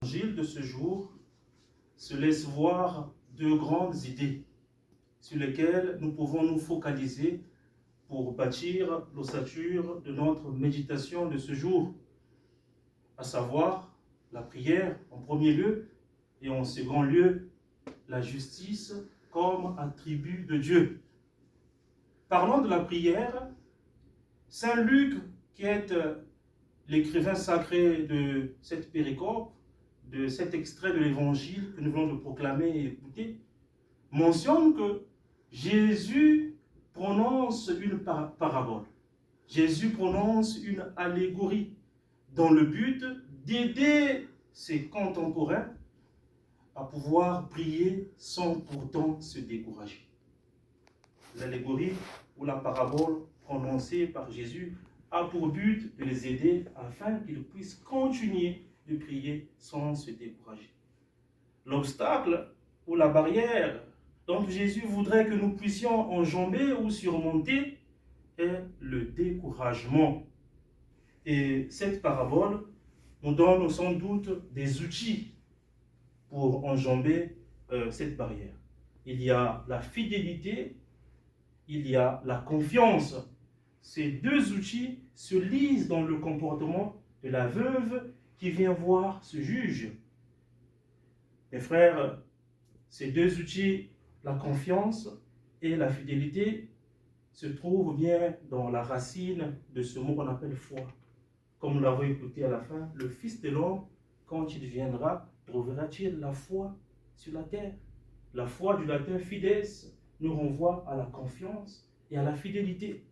L'évangile de ce jour se laisse voir deux grandes idées sur lesquelles nous pouvons nous focaliser pour bâtir l'ossature de notre méditation de ce jour, à savoir la prière en premier lieu et en second lieu la justice comme attribut de Dieu. Parlons de la prière. Saint Luc, qui est l'écrivain sacré de cette péricope, de cet extrait de l'évangile que nous venons de proclamer et écouter, mentionne que Jésus prononce une parabole. Jésus prononce une allégorie dans le but d'aider ses contemporains à pouvoir prier sans pourtant se décourager. L'allégorie ou la parabole prononcée par Jésus a pour but de les aider afin qu'ils puissent continuer de prier sans se décourager. L'obstacle ou la barrière dont Jésus voudrait que nous puissions enjamber ou surmonter est le découragement. Et cette parabole nous donne sans doute des outils pour enjamber cette barrière. Il y a la fidélité, il y a la confiance. Ces deux outils se lisent dans le comportement de la veuve qui vient voir ce juge. Mes frères, ces deux outils, la confiance et la fidélité, se trouvent bien dans la racine de ce mot qu'on appelle foi. Comme nous l'avons écouté à la fin, le Fils de l'homme, quand il viendra, trouvera-t-il la foi sur la terre? La foi du latin fides nous renvoie à la confiance et à la fidélité.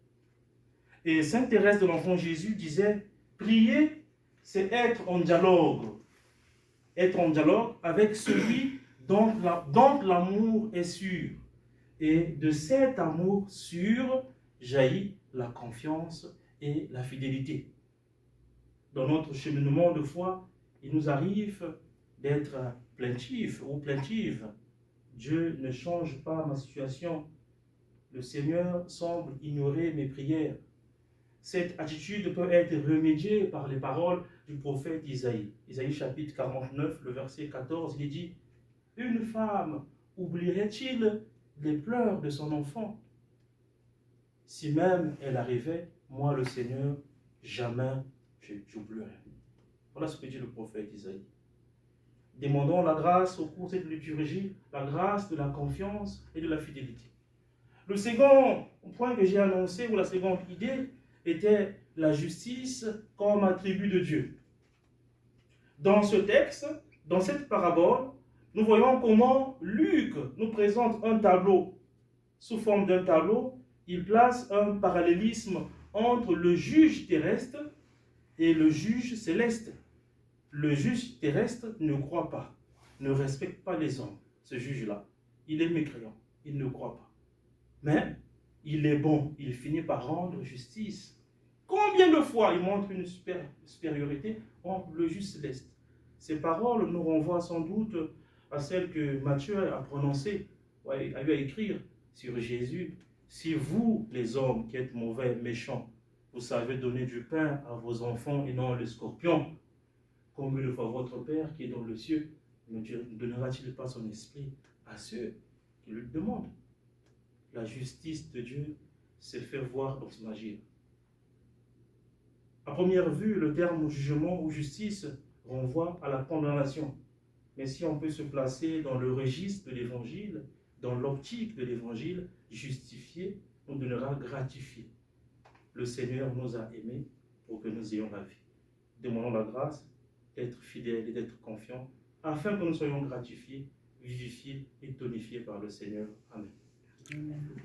Et Sainte Thérèse de l'Enfant Jésus disait, prier, c'est être en dialogue. Être en dialogue avec celui dont l'amour est sûr. Et de cet amour sûr jaillit la confiance et la fidélité. Dans notre cheminement de foi, il nous arrive d'être plaintif ou plaintive. Dieu ne change pas ma situation. Le Seigneur semble ignorer mes prières. Cette attitude peut être remédiée par les paroles du prophète Isaïe. Isaïe chapitre 49, le verset 14, il dit « Une femme oublierait-il les pleurs de son enfant? Si même elle arrivait, moi le Seigneur, jamais j'oublierai. » Voilà ce que dit le prophète Isaïe. Demandons la grâce au cours de cette liturgie, la grâce de la confiance et de la fidélité. Le second point que j'ai annoncé, ou la seconde idée, était la justice comme attribut de Dieu. Dans ce texte, dans cette parabole, nous voyons comment Luc nous présente un tableau. Sous forme d'un tableau, il place un parallélisme entre le juge terrestre et le juge céleste. Le juge terrestre ne croit pas, ne respecte pas les hommes, ce juge-là. Il est mécréant, il ne croit pas. Mais il est bon, il finit par rendre justice. Combien de fois il montre une supériorité entre le juge céleste? Ces paroles nous renvoient sans doute à celles que Matthieu a prononcées, a eu à écrire sur Jésus. Si vous, les hommes qui êtes mauvais, méchants, vous savez donner du pain à vos enfants et non les scorpions, combien de fois votre Père qui est dans le ciel ne donnera-t-il pas son esprit à ceux qui le demandent? La justice de Dieu s'est fait voir dans son agir. À première vue, le terme jugement ou justice renvoie à la condamnation. Mais si on peut se placer dans le registre de l'évangile, dans l'optique de l'évangile, justifié nous donnera gratifié. Le Seigneur nous a aimés pour que nous ayons la vie. Demandons la grâce d'être fidèles et d'être confiants afin que nous soyons gratifiés, vivifiés et tonifiés par le Seigneur. Amen. Amen.